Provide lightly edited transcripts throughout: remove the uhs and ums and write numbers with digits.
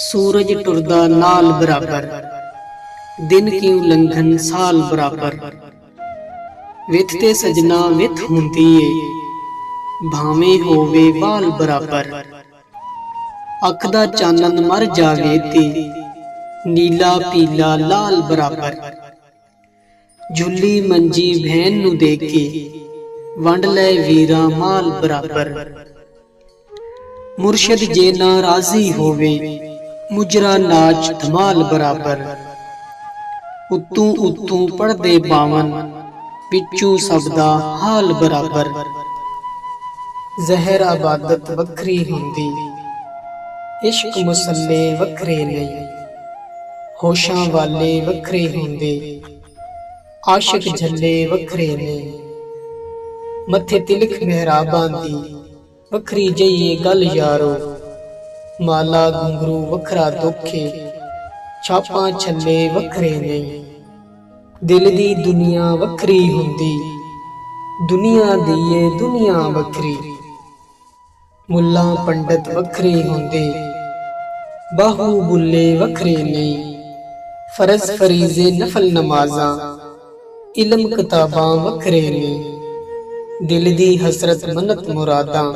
सूरज टुरदा नाल बराबर, दिन की उलंघन साल बराबर। विथ ते सजना विथ हुंदी ए, भावें होवे बाल बराबर। अख दा चानन मर जावे ते, नीला पीला लाल बराबर। झुल्ली मंजी भैन नू दे के, वंड लै वीरा माल बराबर। मुर्शद जे ना राजी होवे, मुजरा नाच धमाल बराबर। उत्तू उत्तू पढ़दे बावन, पिछू सबदा हाल बराबर। जहर आबादत वखरी हुंदी, इश्क मुसल्ले वखरे नहीं। होशां वाले वखरे हुंदे, आशिक झल्ले वखरे ने। मथे तिलक मेहराबां दी, वखरी जईए गल यारो। माला घुंघरू वखरा दुखे, छापां छल्ले वखरे ने। दिल दी दुनिया वखरी हुंदी, दुनिया दी ए दुनिया वखरी। मुल्ला पंडित वखरे हुंदे, बाहू बुल्ले वखरे ने। फरज फरीजे नफल नमाज़ां, इल्म किताबां वखरे ने। दिल दी हसरत मन्नत मुरादां,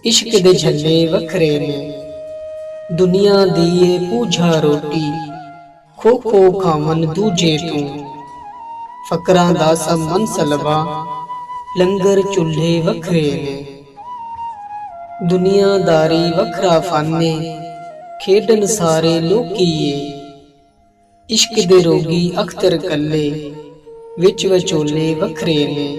इश्क दे झल्ले वखरे ने। दुनिया दी ए पूझा रोटी, खो खो खावन दूजे तू। फकरां दा सब मनसलबा, लंगर चुल्हे वखरे ने। दुनियादारी वखरा फाने, खेडन सारे लोकीए। इश्क दे रोगी अख्तर कल्ले, विच वचोले वखरे ने।